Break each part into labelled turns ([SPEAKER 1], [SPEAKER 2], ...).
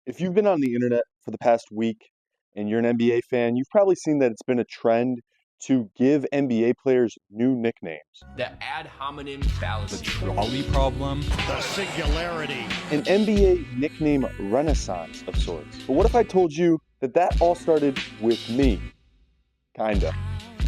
[SPEAKER 1] If you've been on the internet for the past week and you're an NBA fan, you've probably seen that it's been a trend to give NBA players new nicknames.
[SPEAKER 2] The ad hominem fallacy.
[SPEAKER 3] The trolley problem.
[SPEAKER 4] The singularity.
[SPEAKER 1] An NBA nickname renaissance of sorts. But what if I told you that that all started with me? Kinda.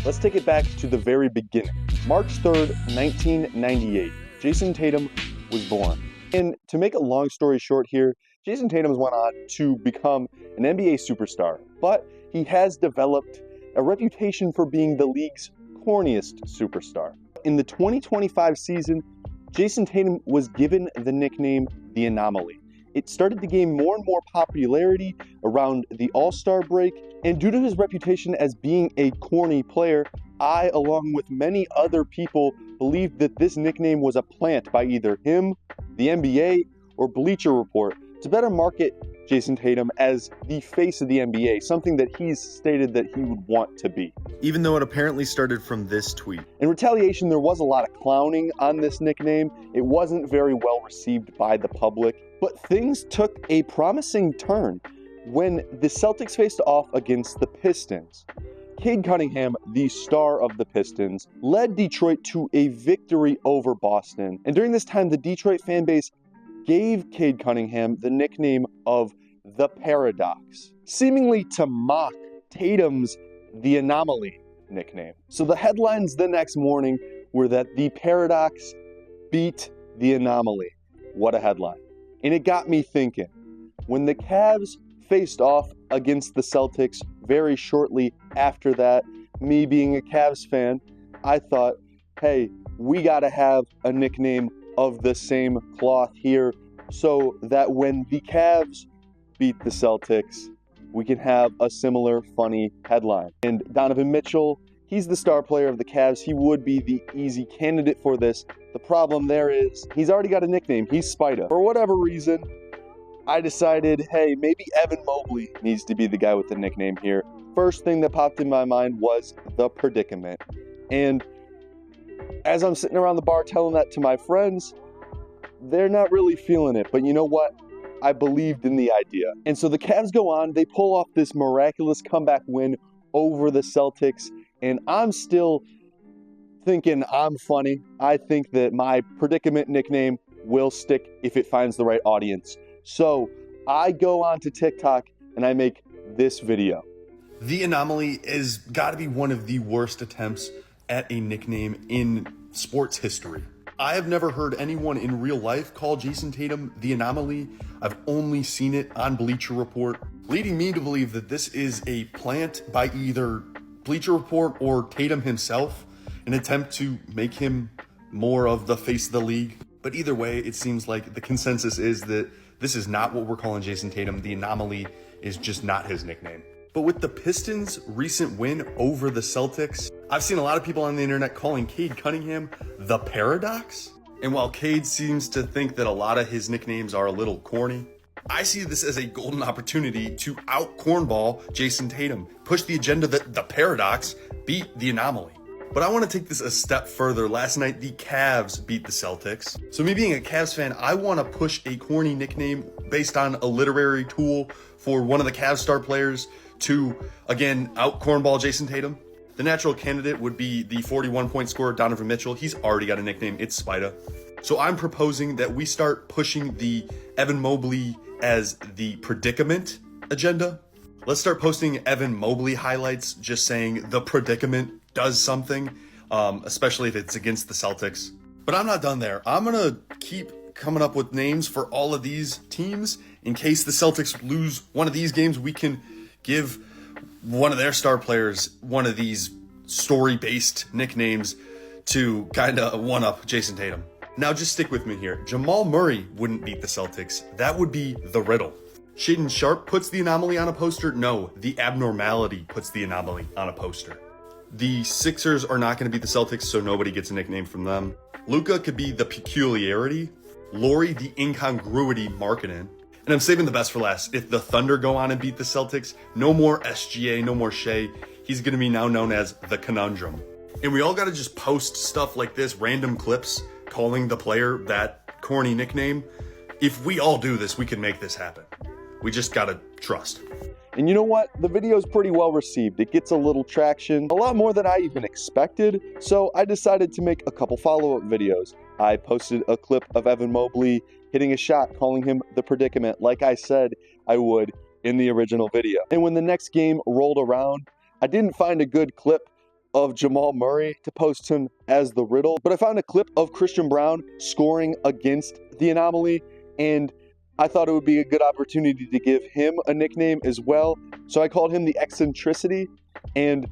[SPEAKER 1] Let's take it back to the very beginning. March 3rd, 1998. Jayson Tatum was born. And to make a long story short here, Jayson Tatum went on to become an NBA superstar, but he has developed a reputation for being the league's corniest superstar. In the 2025 season, Jayson Tatum was given the nickname The Anomaly. It started to gain more and more popularity around the All-Star break, and due to his reputation as being a corny player, I, along with many other people, believed that this nickname was a plant by either him, the NBA, or Bleacher Report to better market Jayson Tatum as the face of the NBA, something that he's stated that he would want to be.
[SPEAKER 3] Even though it apparently started from this tweet.
[SPEAKER 1] In retaliation, there was a lot of clowning on this nickname. It wasn't very well received by the public, but things took a promising turn when the Celtics faced off against the Pistons. Cade Cunningham, the star of the Pistons, led Detroit to a victory over Boston. And during this time, the Detroit fan base gave Cade Cunningham the nickname of the Paradox, seemingly to mock Tatum's The Anomaly nickname. So the headlines the next morning were that the Paradox beat the Anomaly. What a headline. And it got me thinking, when the Cavs faced off against the Celtics very shortly after that, me being a Cavs fan, I thought, hey, we gotta have a nickname of the same cloth here so that when the Cavs beat the Celtics, we can have a similar funny headline. And Donovan Mitchell, he's the star player of the Cavs. He would be the easy candidate for this. The problem there is he's already got a nickname. He's Spida. For whatever reason, I decided, hey, maybe Evan Mobley needs to be the guy with the nickname here. First thing that popped in my mind was the predicament. And as I'm sitting around the bar telling that to my friends, they're not really feeling it. But you know what? I believed in the idea. And so the Cavs go on, they pull off this miraculous comeback win over the Celtics. And I'm still thinking I'm funny. I think that my predicament nickname will stick if it finds the right audience. So I go on to TikTok and I make this video.
[SPEAKER 5] The Anomaly has got to be one of the worst attempts at a nickname in sports history. I have never heard anyone in real life call Jayson Tatum The Anomaly. I've only seen it on Bleacher Report, leading me to believe that this is a plant by either Bleacher Report or Tatum himself, an attempt to make him more of the face of the league. But either way, it seems like the consensus is that this is not what we're calling Jayson Tatum. The Anomaly is just not his nickname. But with the Pistons' recent win over the Celtics, I've seen a lot of people on the internet calling Cade Cunningham the Paradox. And while Cade seems to think that a lot of his nicknames are a little corny, I see this as a golden opportunity to out-cornball Jayson Tatum, push the agenda that the Paradox beat the Anomaly. But I want to take this a step further. Last night, the Cavs beat the Celtics. So me being a Cavs fan, I want to push a corny nickname based on a literary tool for one of the Cavs star players to, again, out-cornball Jayson Tatum. The natural candidate would be the 41-point scorer, Donovan Mitchell. He's already got a nickname. It's Spida. So I'm proposing that we start pushing the Evan Mobley as the predicament agenda. Let's start posting Evan Mobley highlights just saying the predicament does something, especially if it's against the Celtics. But I'm not done there. I'm going to keep coming up with names for all of these teams. In case the Celtics lose one of these games, we can give one of their star players one of these story-based nicknames to kind of one-up Jayson Tatum. Now just stick with me here. Jamal Murray wouldn't beat the Celtics. That would be the riddle. Shaedon Sharpe puts the Anomaly on a poster. No, the Abnormality puts the Anomaly on a poster. The Sixers are not going to beat the Celtics, so nobody gets a nickname from them. Luka could be the Peculiarity. Lori, the Incongruity Marketing. And I'm saving the best for last. If the Thunder go on and beat the Celtics, no more SGA, no more Shea. He's going to be now known as the Conundrum. And we all got to just post stuff like this, random clips, calling the player that corny nickname. If we all do this, we can make this happen. We just gotta trust.
[SPEAKER 1] And you know what? The video is pretty well received. It gets a little traction, a lot more than I even expected. So I decided to make a couple follow-up videos. I posted a clip of Evan Mobley hitting a shot, calling him the predicament, like I said I would in the original video. And when the next game rolled around, I didn't find a good clip of Jamal Murray to post him as the riddle, but I found a clip of Christian Braun scoring against the anomaly, and I thought it would be a good opportunity to give him a nickname as well. So I called him the eccentricity, and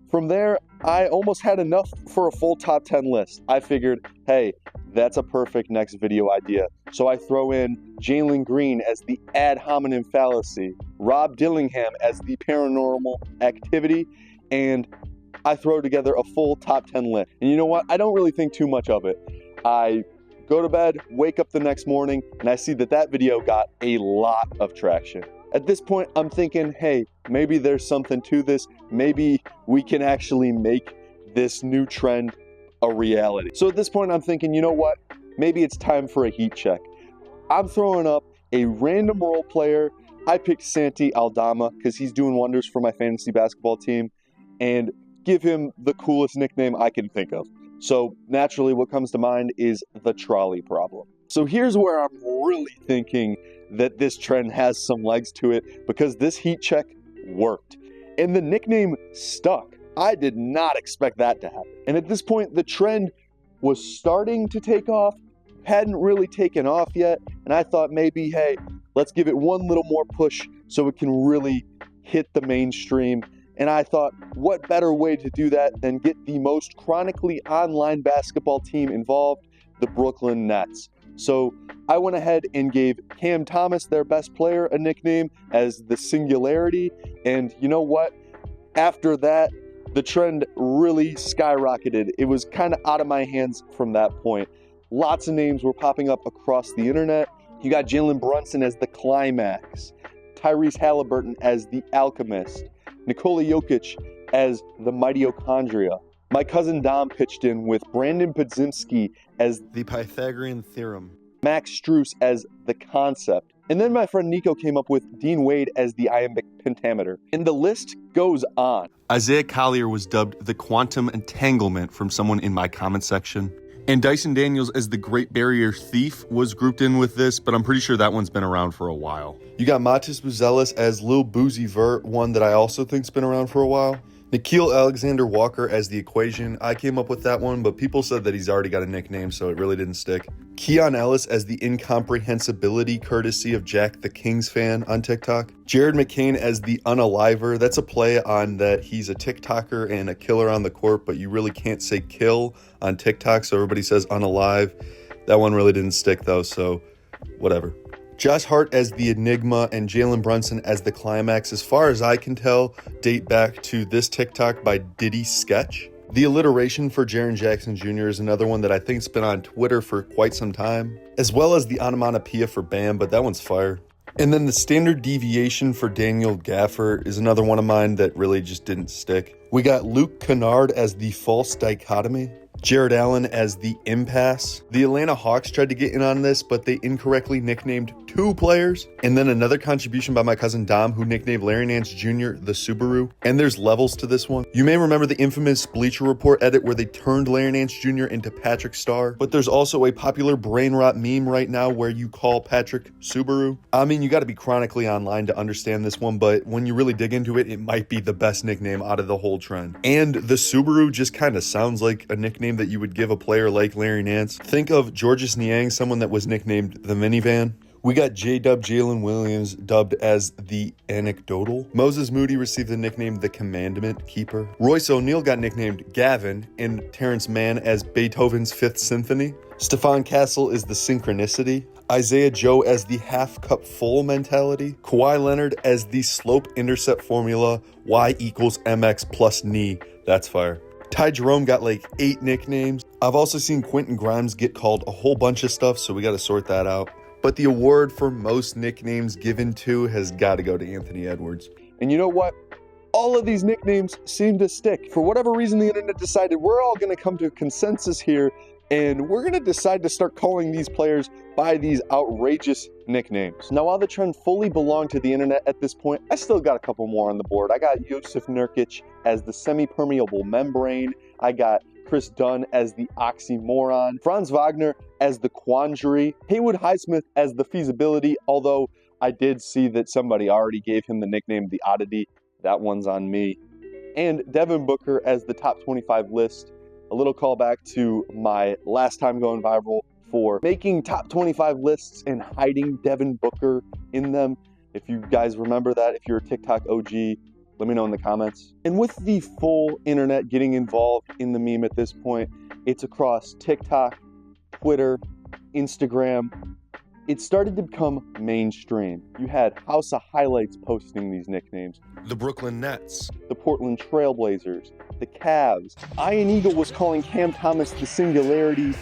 [SPEAKER 1] from there, I almost had enough for a full top 10 list. I figured, hey, that's a perfect next video idea. So I throw in Jalen Green as the ad hominem fallacy, Rob Dillingham as the paranormal activity, and I throw together a full top 10 list. And you know what? I don't really think too much of it. I go to bed, wake up the next morning, and I see that that video got a lot of traction. At this point, I'm thinking, hey, maybe there's something to this. Maybe we can actually make this new trend a reality. So at this point, I'm thinking, you know what? Maybe it's time for a heat check. I'm throwing up a random role player. I picked Santi Aldama because he's doing wonders for my fantasy basketball team, and give him the coolest nickname I can think of. So naturally, what comes to mind is the trolley problem. So here's where I'm really thinking that this trend has some legs to it, because this heat check worked. And the nickname stuck. I did not expect that to happen. And at this point, the trend was starting to take off, hadn't really taken off yet. And I thought maybe, hey, let's give it one little more push so it can really hit the mainstream. And I thought, what better way to do that than get the most chronically online basketball team involved, the Brooklyn Nets. So I went ahead and gave Cam Thomas, their best player, a nickname as the Singularity. And you know what? After that, the trend really skyrocketed. It was kind of out of my hands from that point. Lots of names were popping up across the internet. You got Jalen Brunson as the Climax, Tyrese Halliburton as the Alchemist, Nikola Jokic as the Mitochondria. My cousin Dom pitched in with Brandon Podziemski as
[SPEAKER 3] The Pythagorean Theorem.
[SPEAKER 1] Max Strus as the Concept. And then my friend Nico came up with Dean Wade as the Iambic Pentameter. And the list goes on.
[SPEAKER 3] Isaiah Collier was dubbed the Quantum Entanglement from someone in my comment section. And Dyson Daniels as the Great Barrier Thief was grouped in with this, but I'm pretty sure that one's been around for a while.
[SPEAKER 5] You got Matis Buzelis as Lil Boozy Vert, one that I also think's been around for a while. Nikhil Alexander Walker as The Equation. I came up with that one, but people said that he's already got a nickname, so it really didn't stick. Keon Ellis as the Incomprehensibility, courtesy of Jack the Kings fan on TikTok. Jared McCain as the Unaliver. That's a play on that he's a TikToker and a killer on the court, but you really can't say kill on TikTok, so everybody says unalive. That one really didn't stick though, so whatever. Josh Hart as the Enigma and Jalen Brunson as the Climax, as far as I can tell, date back to this TikTok by Diddy Sketch. The alliteration for Jaren Jackson Jr. is another one that I think's been on Twitter for quite some time, as well as the onomatopoeia for Bam, but that one's fire. And then the standard deviation for Daniel Gaffer is another one of mine that really just didn't stick. We got Luke Kennard as the False Dichotomy, Jared Allen as the Impasse. The Atlanta Hawks tried to get in on this, but they incorrectly nicknamed 2 players. And then another contribution by my cousin Dom, who nicknamed Larry Nance Jr. the Subaru. And there's levels to this one. You may remember the infamous Bleacher Report edit where they turned Larry Nance Jr. into Patrick Star. But there's also a popular brain rot meme right now where you call Patrick Subaru. I mean, you got to be chronically online to understand this one, but when you really dig into it, it might be the best nickname out of the whole trend. And the Subaru just kind of sounds like a nickname that you would give a player like Larry Nance. Think of Georges Niang, someone that was nicknamed the Minivan. We got J-Dub Jalen Williams dubbed as the Anecdotal. Moses Moody received the nickname the Commandment Keeper. Royce O'Neal got nicknamed Gavin, and Terrence Mann as Beethoven's Fifth Symphony. Stephon Castle is the Synchronicity. Isaiah Joe as the half cup full mentality. Kawhi Leonard as the slope intercept formula, Y equals MX plus knee. That's fire. Ty Jerome got like 8 nicknames. I've also seen Quentin Grimes get called a whole bunch of stuff, so we got to sort that out. But the award for most nicknames given to has got to go to Anthony Edwards.
[SPEAKER 1] And you know what? All of these nicknames seem to stick. For whatever reason, the internet decided we're all going to come to a consensus here and we're going to decide to start calling these players by these outrageous nicknames. Now, while the trend fully belonged to the internet at this point, I still got a couple more on the board. I got Yusuf Nurkic as the semi-permeable membrane. I got Chris Dunn as the oxymoron, Franz Wagner as the quandary, Haywood Highsmith as the feasibility, although I did see that somebody already gave him the nickname the oddity. That one's on me. And Devin Booker as the top 25 list. A little callback to my last time going viral for making top 25 lists and hiding Devin Booker in them. If you guys remember that, if you're a TikTok OG, let me know in the comments. And with the full internet getting involved in the meme at this point, it's across TikTok, Twitter, Instagram. It started to become mainstream. You had House of Highlights posting these nicknames.
[SPEAKER 3] The Brooklyn Nets.
[SPEAKER 1] The Portland Trailblazers. The Cavs. Ian Eagle was calling Cam Thomas the Singularity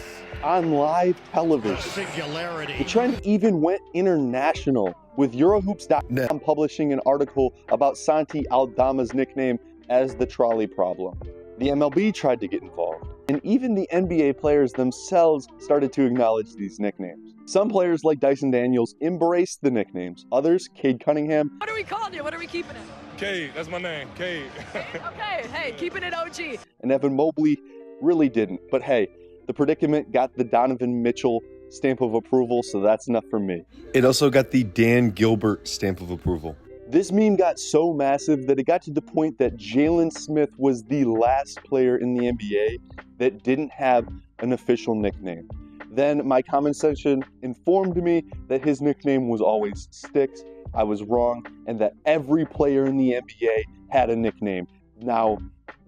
[SPEAKER 1] on live television.
[SPEAKER 4] Singularity.
[SPEAKER 1] The trend even went international, with Eurohoops.com publishing an article about Santi Aldama's nickname as the trolley problem. The MLB tried to get involved, and even the NBA players themselves started to acknowledge these nicknames. Some players like Jayson Daniels embraced the nicknames. Others, Cade Cunningham.
[SPEAKER 6] What are we calling you? What are we keeping it?
[SPEAKER 7] Cade, that's my name, Cade.
[SPEAKER 6] Okay, hey, keeping it OG.
[SPEAKER 1] And Evan Mobley really didn't. But hey, the predicament got the Donovan Mitchell stamp of approval, so that's enough for me.
[SPEAKER 3] It also got the Dan Gilbert stamp of approval.
[SPEAKER 1] This meme got so massive that it got to the point that Jalen Smith was the last player in the NBA that didn't have an official nickname. Then my comment section informed me that his nickname was always Sticks. I was wrong, and that every player in the NBA had a nickname. Now,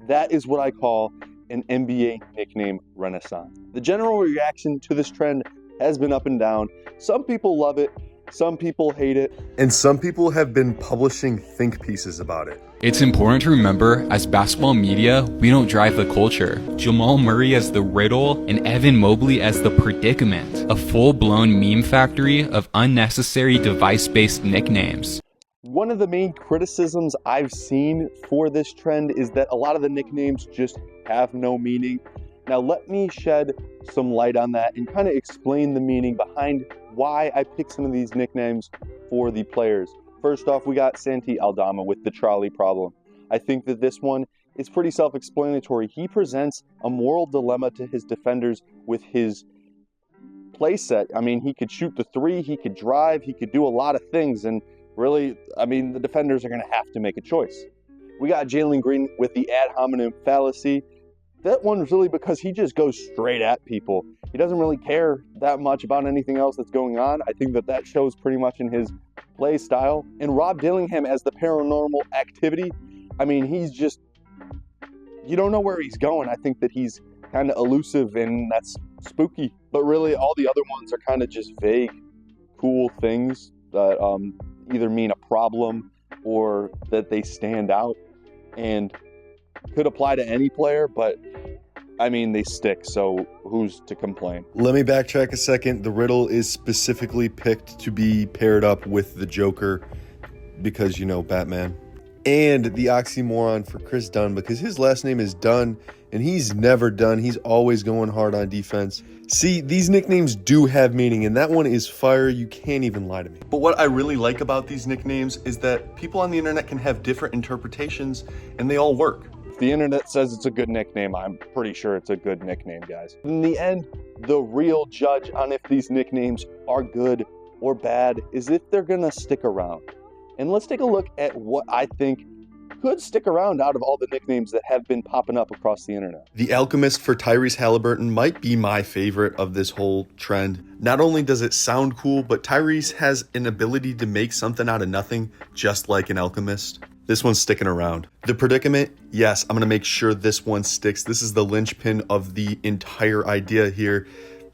[SPEAKER 1] that is what I call an NBA nickname renaissance. The general reaction to this trend has been up and down. Some people love it, some people hate it.
[SPEAKER 3] And some people have been publishing think pieces about it.
[SPEAKER 8] It's important to remember, as basketball media, we don't drive the culture. Jamal Murray as the riddle and Evan Mobley as the predicament. A full-blown meme factory of unnecessary device-based nicknames.
[SPEAKER 1] One of the main criticisms I've seen for this trend is that a lot of the nicknames just have no meaning. Now let me shed some light on that and kind of explain the meaning behind why I picked some of these nicknames for the players. First off, we got Santi Aldama with the trolley problem. I think that this one is pretty self-explanatory. He presents a moral dilemma to his defenders with his play set. I mean, he could shoot the three, he could drive, he could do a lot of things, and really, I mean, the defenders are going to have to make a choice. We got Jalen Green with the ad hominem fallacy. That one's really because he just goes straight at people. He doesn't really care that much about anything else that's going on. I think that shows pretty much in his play style. And Rob Dillingham as the paranormal activity, I mean, he's just, you don't know where he's going. I think that he's kind of elusive and that's spooky. But really, all the other ones are kind of just vague, cool things that either mean a problem or that they stand out and could apply to any player, but I mean, they stick, so who's to complain?
[SPEAKER 3] Let me backtrack a second. The riddle is specifically picked to be paired up with the Joker because, you know, Batman. And the oxymoron for Chris Dunn because his last name is Dunn and he's never done. He's always going hard on defense. See, these nicknames do have meaning, and that one is fire. You can't even lie to me. But what I really like about these nicknames is that people on the internet can have different interpretations, and they all work.
[SPEAKER 1] If the internet says it's a good nickname, I'm pretty sure it's a good nickname, guys. In the end, the real judge on if these nicknames are good or bad is if they're gonna stick around. And let's take a look at what I think could stick around out of all the nicknames that have been popping up across the internet.
[SPEAKER 3] The Alchemist for Tyrese Halliburton might be my favorite of this whole trend. Not only does it sound cool, but Tyrese has an ability to make something out of nothing, just like an alchemist. This one's sticking around. The predicament, yes, I'm gonna make sure this one sticks. This is the linchpin of the entire idea here.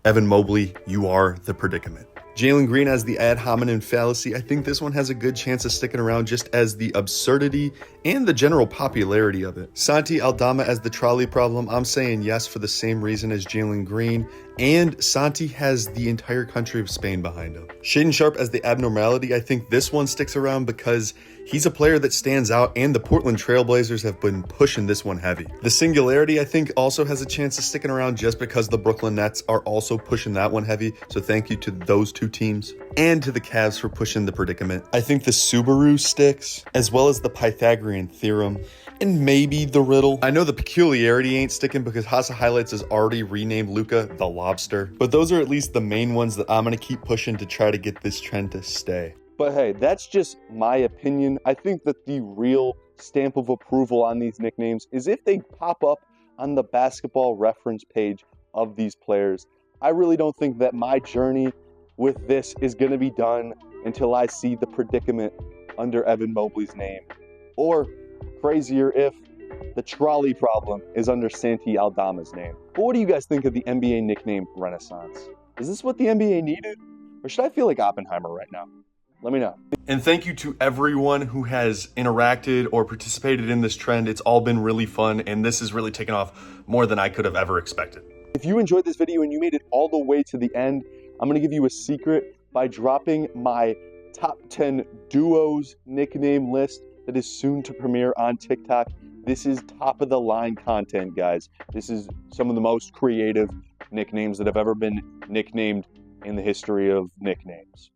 [SPEAKER 3] Evan Mobley, you are the predicament. Jalen Green as the ad hominem fallacy. I think this one has a good chance of sticking around just as the absurdity and the general popularity of it. Santi Aldama as the trolley problem. I'm saying yes for the same reason as Jalen Green. and Santi has the entire country of Spain behind him. Shaden Sharp as the abnormality, I think this one sticks around because he's a player that stands out, and the Portland Trailblazers have been pushing this one heavy. The singularity, I think, also has a chance of sticking around just because the Brooklyn Nets are also pushing that one heavy, so thank you to those two teams, and to the Cavs for pushing the predicament. I think the Subaru sticks, as well as the Pythagorean theorem, and maybe the riddle. I know the peculiarity ain't sticking because Hasa Highlights has already renamed Luca the Lobster, but those are at least the main ones that I'm going to keep pushing to try to get this trend to stay.
[SPEAKER 1] But hey, that's just my opinion. I think that the real stamp of approval on these nicknames is if they pop up on the basketball reference page of these players. I really don't think that my journey with this is going to be done until I see the predicament under Evan Mobley's name. Or crazier if the trolley problem is under Santi Aldama's name. But what do you guys think of the NBA nickname renaissance? Is this what the NBA needed? Or should I feel like Oppenheimer right now? Let me know.
[SPEAKER 3] And thank you to everyone who has interacted or participated in this trend. It's all been really fun, and this has really taken off more than I could have ever expected.
[SPEAKER 1] If you enjoyed this video and you made it all the way to the end, I'm going to give you a secret by dropping my top 10 duos nickname list that is soon to premiere on TikTok. This is top of the line content, guys. This is some of the most creative nicknames that have ever been nicknamed in the history of nicknames.